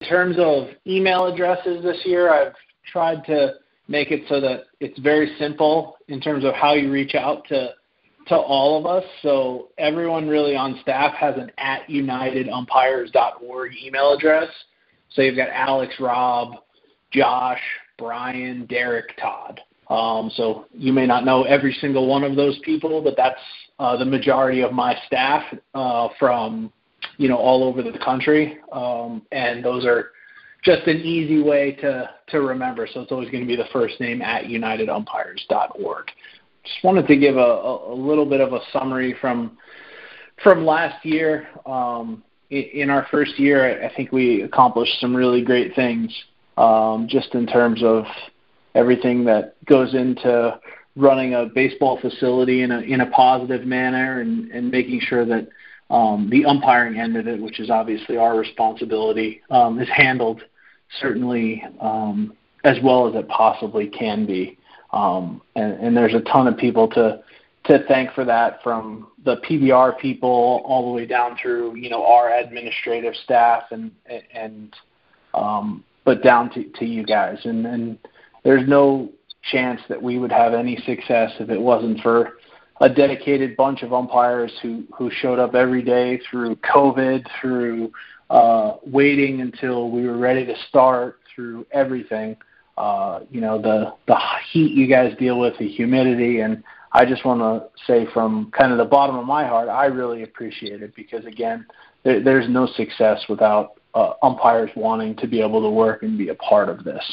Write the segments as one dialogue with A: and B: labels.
A: terms of email addresses this year, I've tried to make it so that it's very simple in terms of how you reach out to all of us. So everyone really on staff has an @unitedumpires.org email address. So you've got Alex, Rob, Josh, Brian, Derek, Todd. So you may not know every single one of those people, but that's the majority of my staff from, all over the country. And those are just an easy way to remember. So it's always going to be the first name @unitedumpires.org. Just wanted to give a little bit of a summary from last year. In our first year, I think we accomplished some really great things, just in terms of everything that goes into running a baseball facility in a positive manner and making sure that the umpiring end of it, which is obviously our responsibility, is handled certainly as well as it possibly can be. And there's a ton of people to thank for that, from the PBR people all the way down through, our administrative staff but down to you guys. And there's no chance that we would have any success if it wasn't for a dedicated bunch of umpires who showed up every day through COVID, through waiting until we were ready to start, through everything. The heat you guys deal with, the humidity, and I just want to say from kind of the bottom of my heart, I really appreciate it, because, again, there's no success without umpires wanting to be able to work and be a part of this.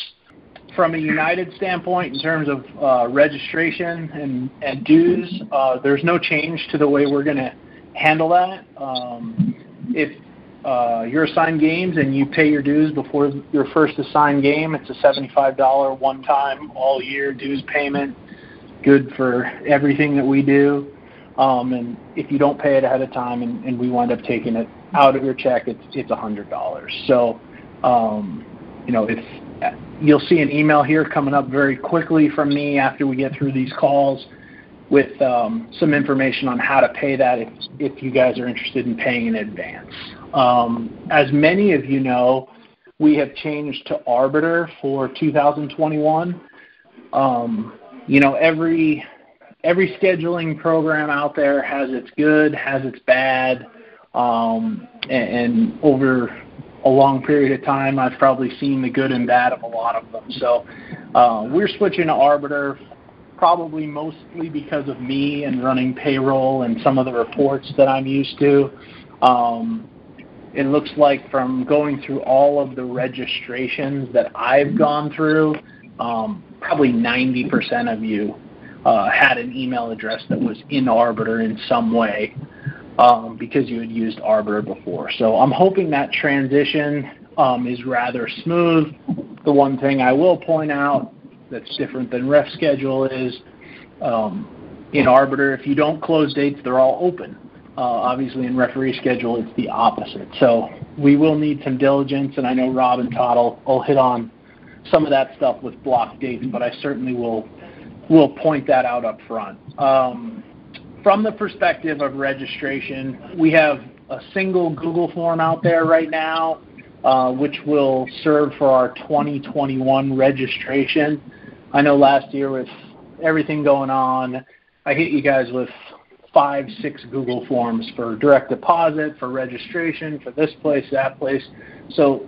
A: From a United standpoint, in terms of registration and dues, there's no change to the way we're going to handle that. If you're assigned games and you pay your dues before your first assigned game, it's a $75 one-time all-year dues payment, good for everything that we do. And if you don't pay it ahead of time and we wind up taking it out of your check, it's $100. So, you'll see an email here coming up very quickly from me after we get through these calls with some information on how to pay that if you guys are interested in paying in advance. As many of you know, we have changed to Arbiter for 2021. Every scheduling program out there has its good, has its bad, and over a long period of time, I've probably seen the good and bad of a lot of them. So we're switching to Arbiter, probably mostly because of me and running payroll and some of the reports that I'm used to. It looks like from going through all of the registrations that I've gone through, probably 90% of you had an email address that was in Arbiter in some way, because you had used Arbiter before. So I'm hoping that transition is rather smooth. The one thing I will point out that's different than Ref Schedule is in Arbiter, if you don't close dates, they're all open. Obviously, in Referee Schedule, it's the opposite. So we will need some diligence, and I know Rob and Todd will hit on some of that stuff with block dates, but I certainly will point that out up front. From the perspective of registration, we have a single Google form out there right now, which will serve for our 2021 registration. I know last year with everything going on, I hit you guys with 5-6 Google forms for direct deposit, for registration, for this place, that place. So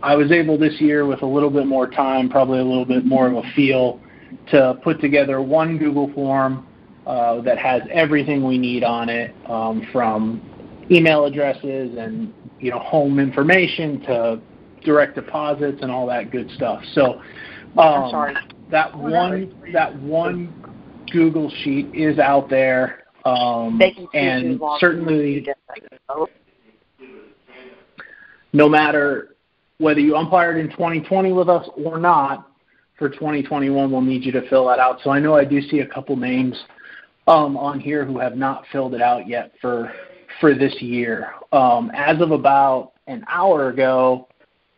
A: I was able this year with a little bit more time, probably a little bit more of a feel, to put together one Google form that has everything we need on it, from email addresses and home information to direct deposits and all that good stuff. So that one Google sheet is out there, and certainly no matter whether you umpired in 2020 with us or not, for 2021 we'll need you to fill that out. So I know I do see a couple names on here who have not filled it out yet for this year. As of about an hour ago,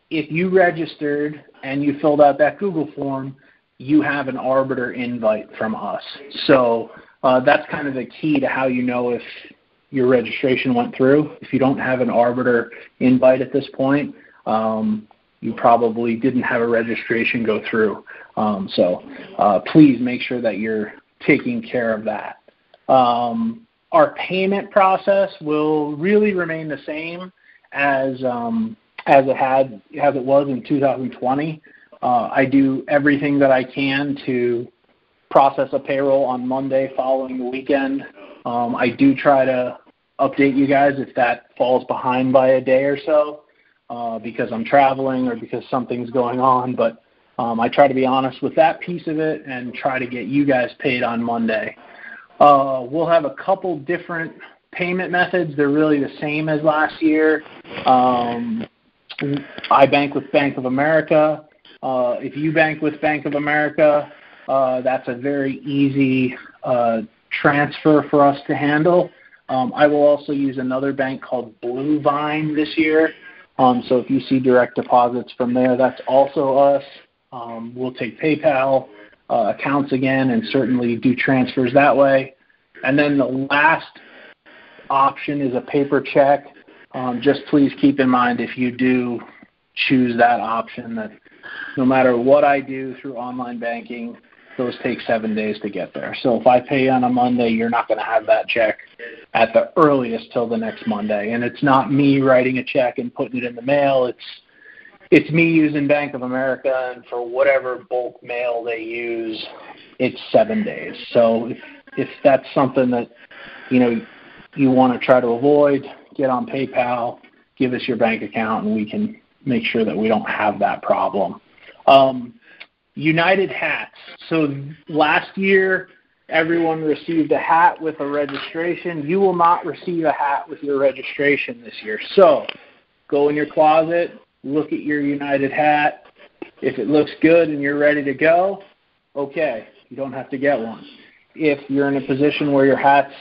A: if you registered and you filled out that Google form, you have an Arbiter invite from us. So that's kind of the key to how you know if your registration went through. If you don't have an Arbiter invite at this point, you probably didn't have a registration go through. So please make sure that you're taking care of that. Our payment process will really remain the same as it was in 2020. I do everything that I can to process a payroll on Monday following the weekend. I do try to update you guys if that falls behind by a day or so because I'm traveling or because something's going on. But I try to be honest with that piece of it and try to get you guys paid on Monday. We'll have a couple different payment methods. They're really the same as last year. I bank with Bank of America. If you bank with Bank of America, that's a very easy transfer for us to handle. I will also use another bank called Blue Vine this year. So if you see direct deposits from there, that's also us. We'll take PayPal accounts again and certainly do transfers that way. And then the last option is a paper check. Just please keep in mind if you do choose that option that no matter what I do through online banking, those take 7 days to get there. So if I pay on a Monday, you're not going to have that check at the earliest till the next Monday. And it's not me writing a check and putting it in the mail. It's me using Bank of America, and for whatever bulk mail they use, it's 7 days. So if that's something that you want to try to avoid, get on PayPal, give us your bank account, and we can make sure that we don't have that problem. United hats. So last year, everyone received a hat with a registration. You will not receive a hat with your registration this year. So go in your closet, look at your United hat. If it looks good and you're ready to go, okay, you don't have to get one. If you're in a position where your hat's,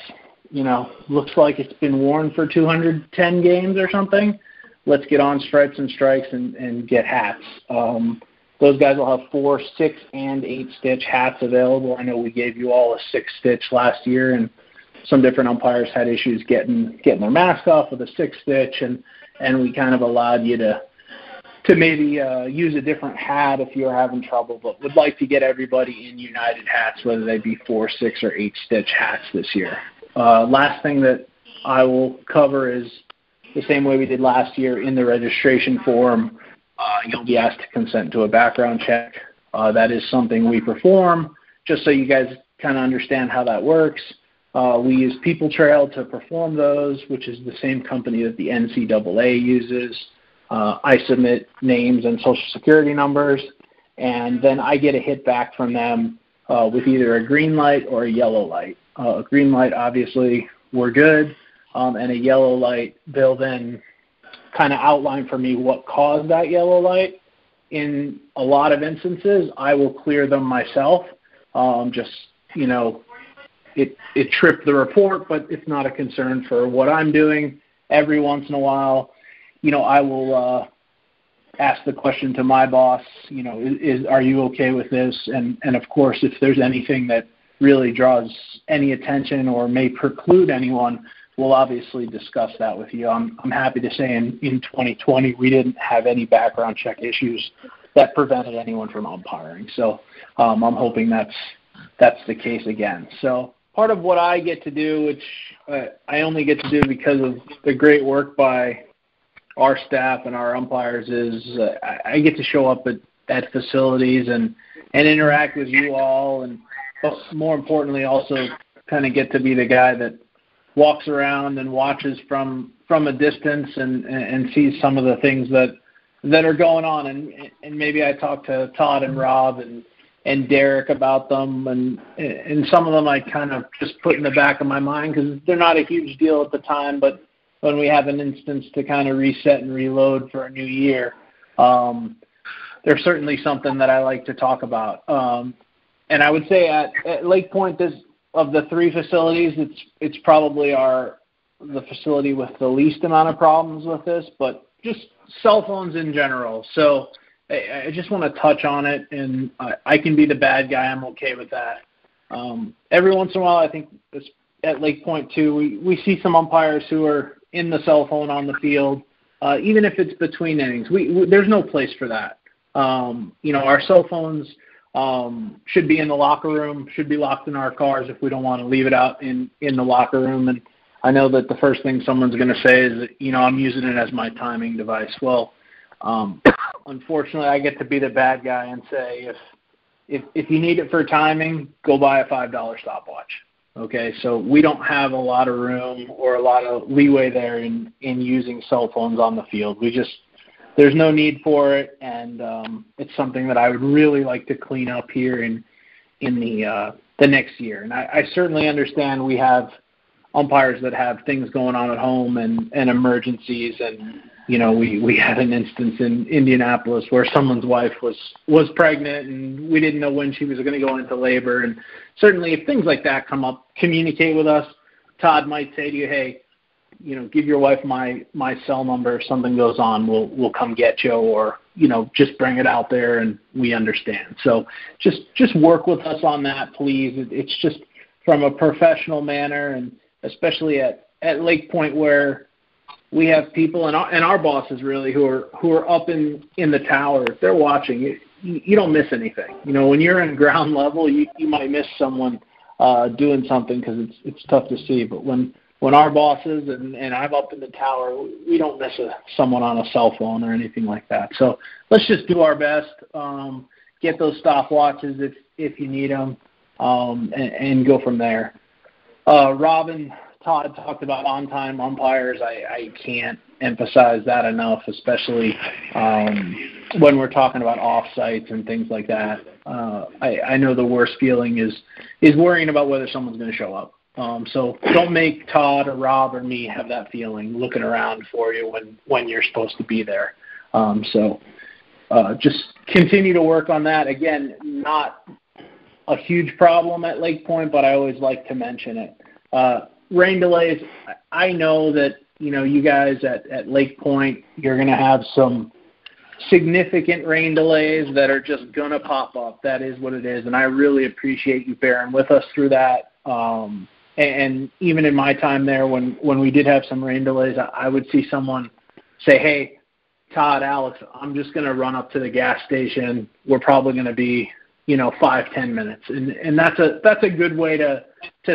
A: looks like it's been worn for 210 games or something, let's get on Stripes and Strikes and get hats. Those guys will have 4, 6, and 8-stitch hats available. I know we gave you all a 6-stitch last year, and some different umpires had issues getting their mask off with a 6-stitch, and we kind of allowed you to maybe use a different hat if you're having trouble, but would like to get everybody in United hats, whether they be 4, 6, or 8-stitch hats this year. Last thing that I will cover is the same way we did last year in the registration form. You'll be asked to consent to a background check. That is something we perform, just so you guys kind of understand how that works. We use People Trail to perform those, which is the same company that the NCAA uses. I submit names and social security numbers, and then I get a hit back from them with either a green light or a yellow light. A green light, obviously, we're good, and a yellow light, they'll then kind of outline for me what caused that yellow light. In a lot of instances, I will clear them myself. It tripped the report, but it's not a concern for what I'm doing. Every once in a while, I will ask the question to my boss, are you okay with this? And of course, if there's anything that really draws any attention or may preclude anyone, we'll obviously discuss that with you. I'm happy to say in 2020 we didn't have any background check issues that prevented anyone from umpiring. So I'm hoping that's the case again. So part of what I get to do, which I only get to do because of the great work by our staff and our umpires, is I get to show up at facilities and interact with you all, and more importantly also kind of get to be the guy that walks around and watches from a distance and sees some of the things that are going on, and maybe I talk to Todd and Rob and Derek about them, and some of them I kind of just put in the back of my mind because they're not a huge deal at the time, but when we have an instance to kind of reset and reload for a new year, they're certainly something that I like to talk about. And I would say at Lake Point, of the 3 facilities, it's probably the facility with the least amount of problems with this, but just cell phones in general. So I just want to touch on it, and I can be the bad guy. I'm okay with that. Every once in a while, I think at Lake Point too, we see some umpires who are in the cell phone on the field. even if it's between innings. There's no place for that. Our cell phones should be in the locker room, should be locked in our cars if we don't want to leave it out in the locker room. And I know that the first thing someone's going to say is, I'm using it as my timing device. Well, unfortunately, I get to be the bad guy and say, if you need it for timing, go buy a $5 stopwatch. Okay, so we don't have a lot of room or a lot of leeway there in using cell phones on the field. There's no need for it, and it's something that I would really like to clean up here in the next year. And I certainly understand we have umpires that have things going on at home and emergencies, and we had an instance in Indianapolis where someone's wife was pregnant and we didn't know when she was going to go into labor. And certainly if things like that come up, communicate with us. Todd might say to you, hey, give your wife my cell number. If something goes on, we'll come get you, or, just bring it out there and we understand. So just work with us on that, please. It's just from a professional manner, and especially at Lake Point where we have people and our bosses really who are up in the tower. If they're watching, you don't miss anything. When you're in ground level, you might miss someone doing something because it's tough to see. But when our bosses and I'm up in the tower, we don't miss someone on a cell phone or anything like that. So let's just do our best. Get those stopwatches if you need them, and go from there. Robin, Todd talked about on-time umpires. I can't emphasize that enough, especially when we're talking about off-sites and things like that. I know the worst feeling is worrying about whether someone's going to show up. So don't make Todd or Rob or me have that feeling looking around for you when you're supposed to be there. Just continue to work on that. Again, not a huge problem at Lake Point, but I always like to mention it. Rain delays, I know that, you guys at Lake Point, you're going to have some significant rain delays that are just going to pop up. That is what it is, and I really appreciate you bearing with us through that. And even in my time there, when we did have some rain delays, I would see someone say, hey, Todd, Alex, I'm just going to run up to the gas station. We're probably going to be 5-10 minutes. And that's a good way to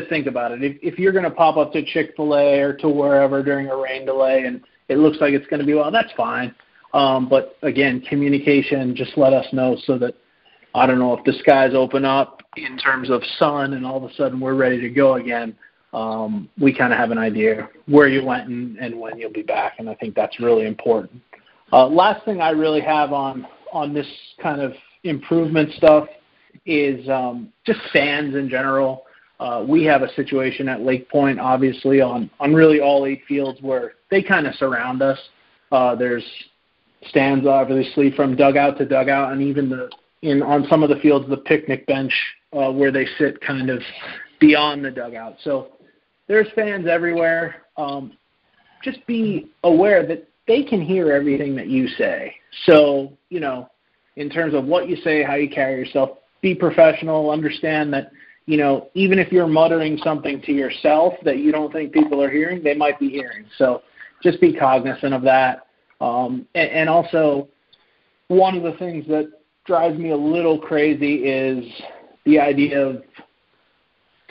A: think about it. If you're going to pop up to Chick-fil-A or to wherever during a rain delay and it looks like it's going to be, well, that's fine. But again, communication, just let us know so that, I don't know, if the skies open up in terms of sun and all of a sudden we're ready to go again, we kind of have an idea where you went and when you'll be back. And I think that's really important. Last thing I really have on this kind of improvement stuff is just fans in general. We have a situation at Lake Point, obviously, on really all 8 fields where they kind of surround us. There's stands, obviously, from dugout to dugout, and even on some of the fields, the picnic bench where they sit kind of beyond the dugout. So there's fans everywhere. Just be aware that they can hear everything that you say. So, in terms of what you say, how you carry yourself, be professional, understand that, even if you're muttering something to yourself that you don't think people are hearing, they might be hearing. So just be cognizant of that. And also, one of the things that drives me a little crazy is the idea of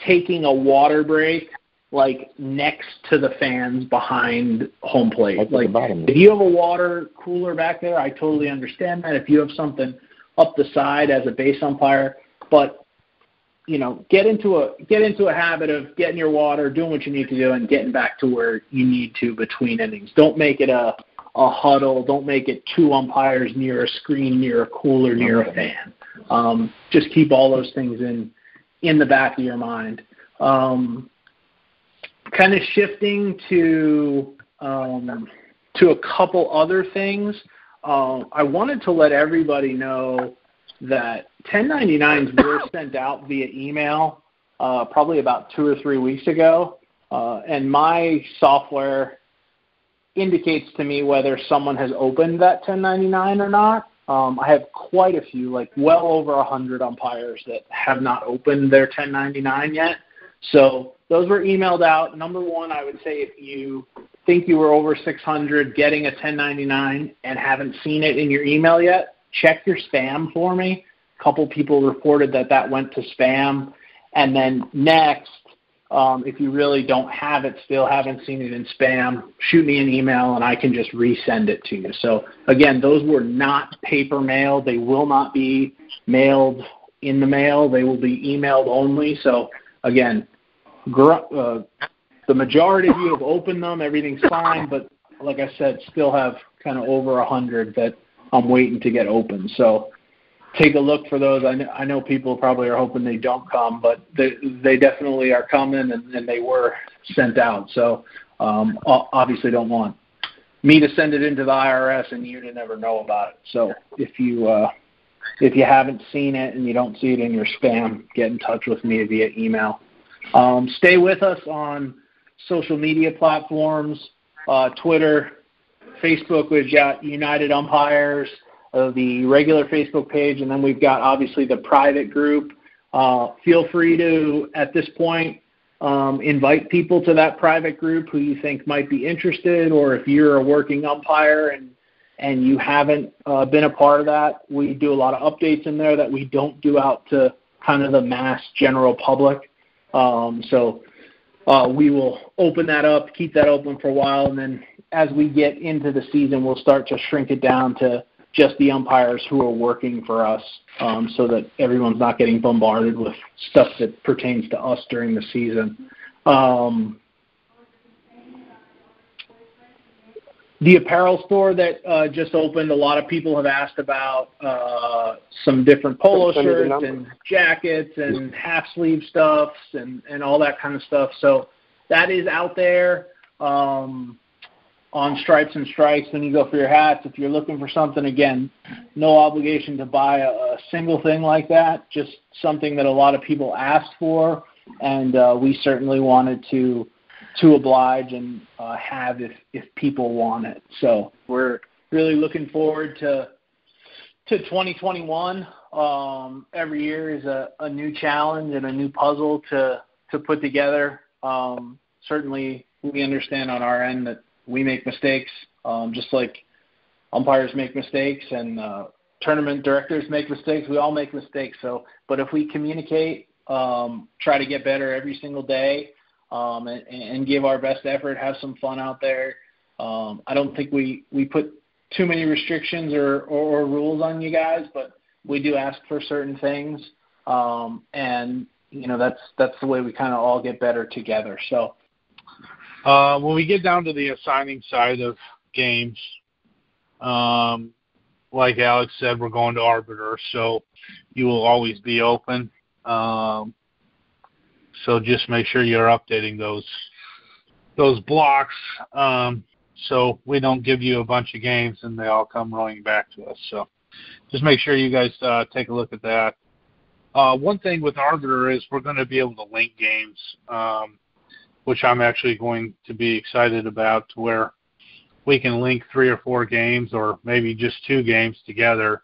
A: taking a water break, like, next to the fans behind home plate. Like, if you have a water cooler back there, I totally understand that. If you have something up the side as a base umpire, but get into a habit of getting your water, doing what you need to do, and getting back to where you need to between innings. Don't make it a huddle. Don't make it 2 umpires near a screen, near a cooler, near a fan. Just keep all those things in the back of your mind. Kind of shifting to a couple other things. I wanted to let everybody know that 1099s were sent out via email probably about 2 or 3 weeks ago, and my software indicates to me whether someone has opened that 1099 or not. I have quite a few, like well over 100 umpires that have not opened their 1099 yet. So those were emailed out. Number one, I would say if you think you were over 600 getting a 1099 and haven't seen it in your email yet, check your spam for me. A couple people reported that went to spam. And then next, if you really don't have it still, haven't seen it in spam, shoot me an email and I can just resend it to you. So, again, those were not paper mail. They will not be mailed in the mail. They will be emailed only. So, again, the majority of you have opened them. Everything's fine. But, like I said, still have kind of over 100 that I'm waiting to get open. So, take a look for those. I know people probably are hoping they don't come, but they definitely are coming, and they were sent out. So obviously don't want me to send it into the IRS and you to never know about it. So if you haven't seen it and you don't see it in your spam, get in touch with me via email. Stay with us on social media platforms, Twitter, Facebook. We've got United Umpires, the regular Facebook page, and then we've got obviously the private group. Feel free to, at this point, invite people to that private group who you think might be interested, or if you're a working umpire and you haven't been a part of that, we do a lot of updates in there that we don't do out to kind of the mass general public. So we will open that up, keep that open for a while, and then as we get into the season, we'll start to shrink it down to just the umpires who are working for us, so that everyone's not getting bombarded with stuff that pertains to us during the season. The apparel store that just opened, a lot of people have asked about some different polo shirts and jackets and half-sleeve stuffs and all that kind of stuff. So that is out there. On Stripes and Strikes when you go for your hats. If you're looking for something, again, no obligation to buy a single thing like that, just something that a lot of people asked for, and we certainly wanted to oblige and have if people want it. So we're really looking forward to 2021. Every year is a new challenge and a new puzzle to put together. Certainly we understand on our end that we make mistakes, just like umpires make mistakes and tournament directors make mistakes. We all make mistakes. But if we communicate, try to get better every single day, and give our best effort, have some fun out there. I don't think we put too many restrictions or rules on you guys, but we do ask for certain things, and that's the way we kind of all get better together. So.
B: When we get down to the assigning side of games, like Alex said, we're going to arbiter, so you will always be open. So just make sure you're updating those blocks, so we don't give you a bunch of games and they all come rolling back to us. So just make sure you guys take a look at that. One thing with arbiter is we're going to be able to link games, which I'm actually going to be excited about, to where we can link 3 or 4 games or maybe just 2 games together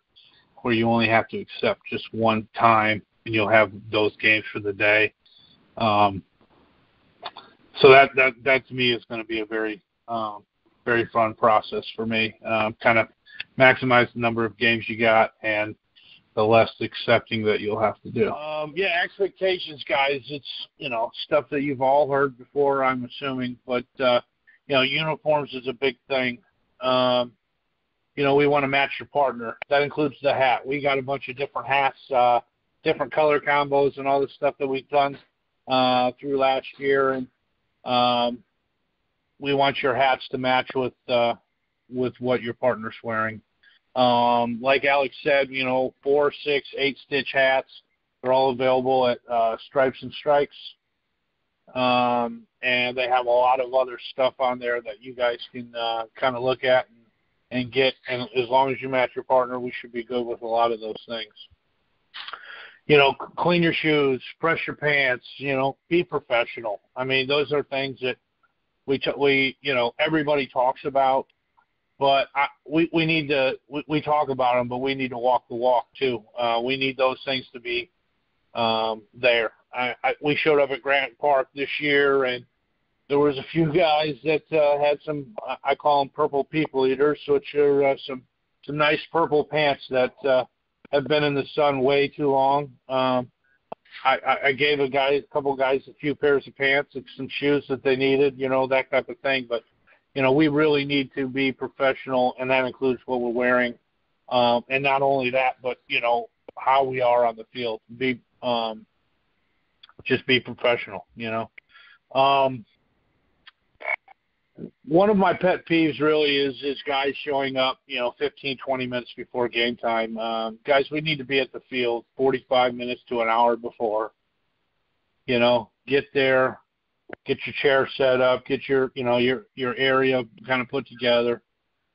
B: where you only have to accept just one time and you'll have those games for the day. So that to me is going to be a very fun process for me. Kind of maximize the number of games you got and the less accepting that you'll have to do. Expectations, guys. It's, stuff that you've all heard before, I'm assuming. But, uniforms is a big thing. We want to match your partner. That includes the hat. We got a bunch of different hats, different color combos and all the stuff that we've done through last year. And we want your hats to match with what your partner's wearing. Like Alex said, 4, 6, 8-stitch hats. They're all available at Stripes and Strikes. And they have a lot of other stuff on there that you guys can kind of look at and get. And as long as you match your partner, we should be good with a lot of those things. Clean your shoes, press your pants, be professional. I mean, those are things that we everybody talks about. But we need to we talk about them, but we need to walk the walk too. We need those things to be there. We showed up at Grant Park this year, and there was a few guys that had some, I call them purple people eaters, which are some nice purple pants that have been in the sun way too long. I gave a couple guys a few pairs of pants and some shoes that they needed, that type of thing. But, we really need to be professional, and that includes what we're wearing. And not only that, but, how we are on the field. Just be professional, One of my pet peeves really is guys showing up, 15, 20 minutes before game time. Guys, we need to be at the field 45 minutes to an hour before. Get there, get your chair set up, get your area kind of put together,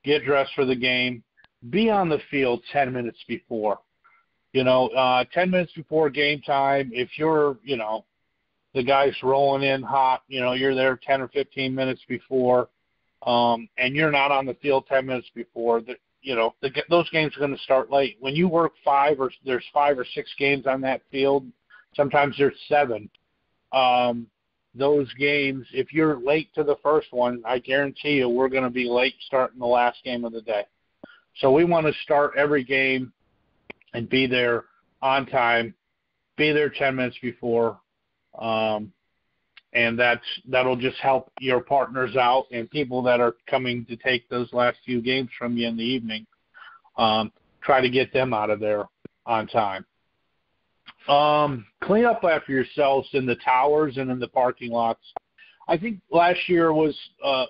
B: get dressed for the game, be on the field 10 minutes before. 10 minutes before game time, if you're, the guy's rolling in hot, you're there 10 or 15 minutes before, and you're not on the field 10 minutes before, those games are going to start late. When you work there's 5 or 6 games on that field, sometimes there's 7. Those games, if you're late to the first one, I guarantee you we're going to be late starting the last game of the day. So we want to start every game and be there on time, be there 10 minutes before, and that'll just help your partners out and people that are coming to take those last few games from you in the evening. Try to get them out of there on time. Clean up after yourselves in the towers and in the parking lots. I think last year was I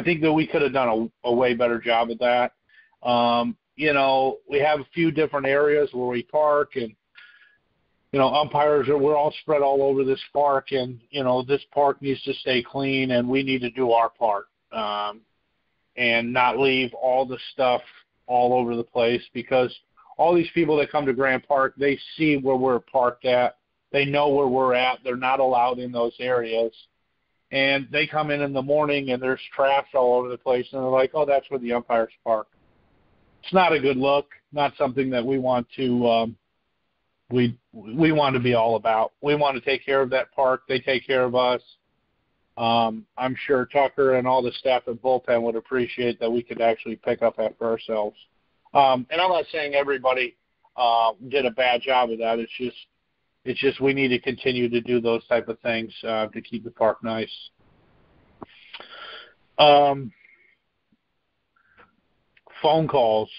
B: think that we could have done a way better job of that. We have a few different areas where we park, and umpires we're all spread all over this park, and this park needs to stay clean, and we need to do our part, and not leave all the stuff all over the place, because all these people that come to Grand Park, they see where we're parked at, they know where we're at, they're not allowed in those areas, and they come in the morning and there's trash all over the place, and they're like, oh, that's where the umpires park. It's not a good look, not something that we want to we want to be all about. We want to take care of that park. They take care of us. I'm sure Tucker and all the staff at Bullpen would appreciate that we could actually pick up after ourselves. And I'm not saying everybody did a bad job of that. It's just we need to continue to do those type of things to keep the park nice. Phone calls.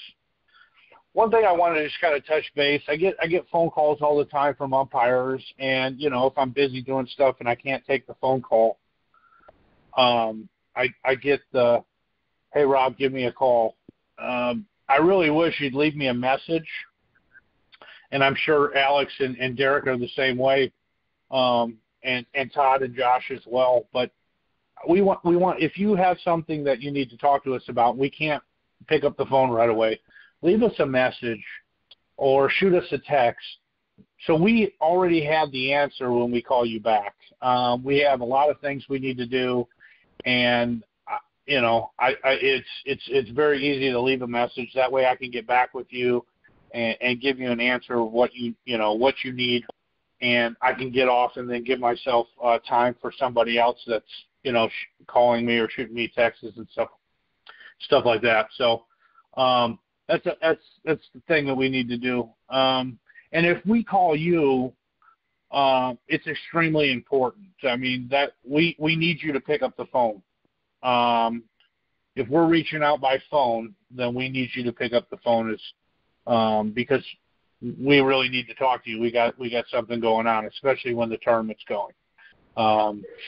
B: One thing I wanted to just kind of touch base, I get phone calls all the time from umpires, and, if I'm busy doing stuff and I can't take the phone call, I get the, hey, Rob, give me a call. I really wish you'd leave me a message, and I'm sure Alex and Derek are the same way, and Todd and Josh as well, but we want if you have something that you need to talk to us about, we can't pick up the phone right away, leave us a message or shoot us a text, so we already have the answer when we call you back. We have a lot of things we need to do, and it's very easy to leave a message. That way I can get back with you and give you an answer of what you need, and I can get off and then give myself time for somebody else that's calling me or shooting me texts and stuff like that. So that's the thing that we need to do. And if we call you, it's extremely important. I mean, that we need you to pick up the phone. If we're reaching out by phone, then we need you to pick up the phone, because we really need to talk to you. We got something going on, especially when the tournament's going.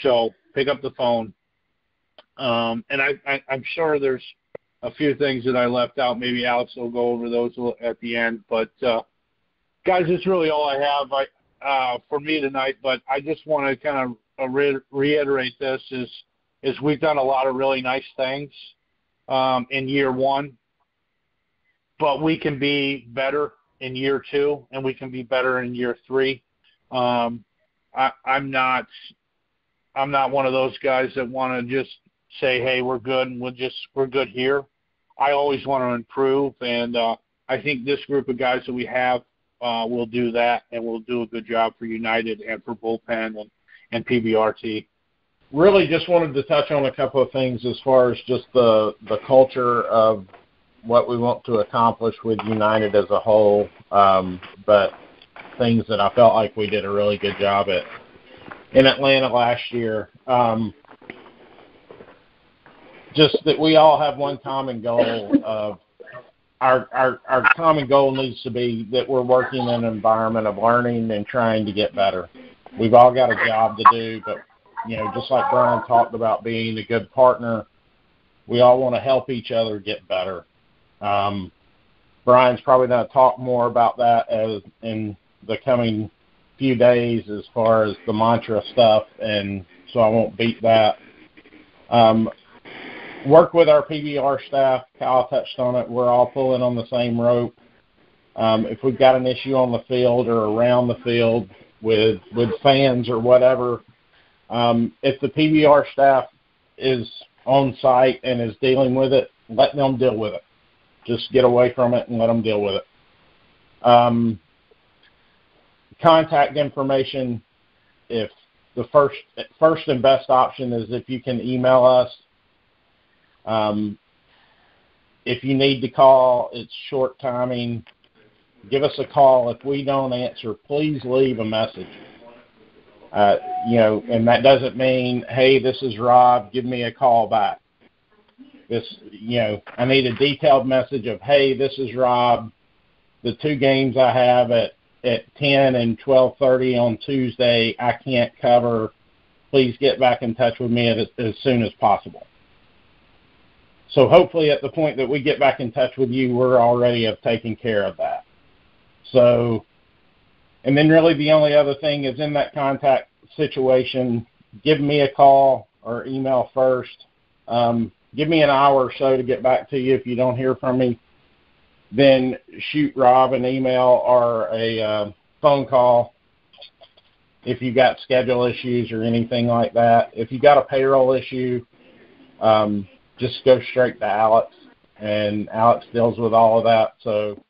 B: So pick up the phone. And I'm sure there's a few things that I left out. Maybe Alex will go over those at the end. But guys, that's really all I have for me tonight. But I just want to kind of reiterate this: is we've done a lot of really nice things in year one, but we can be better in year 2, and we can be better in year 3. I'm not one of those guys that want to just say, hey, we're good and we're good here. I always want to improve, and I think this group of guys that we have we'll do that, and we'll do a good job for United and for bullpen and PBRT.
C: Really just wanted to touch on a couple of things as far as just the culture of what we want to accomplish with United as a whole, but things that I felt like we did a really good job at in Atlanta last year. Just that we all have one common goal of our common goal needs to be that we're working in an environment of learning and trying to get better. We've all got a job to do, but, just like Brian talked about being a good partner, we all want to help each other get better. Brian's probably going to talk more about that in the coming few days as far as the mantra stuff, and so I won't beat that. Work with our PBR staff. Kyle touched on it. We're all pulling on the same rope. If we've got an issue on the field or around the field with fans or whatever, if the PBR staff is on site and is dealing with it, let them deal with it. Just get away from it and let them deal with it. Contact information, if the first and best option is if you can email us. If you need to call, it's short timing. Give us a call. If we don't answer, please leave a message. And that doesn't mean, hey, this is Rob, give me a call back. I need a detailed message of, hey, this is Rob. The 2 games I have at 10 and 12:30 on Tuesday, I can't cover. Please get back in touch with me as soon as possible. So hopefully at the point that we get back in touch with you, we're already have taken care of that. So, and then really the only other thing is in that contact situation, give me a call or email first. Give me an hour or so to get back to you if you don't hear from me. Then shoot Rob an email or a phone call if you got schedule issues or anything like that. If you got a payroll issue, just go straight to Alex, and Alex deals with all of that. So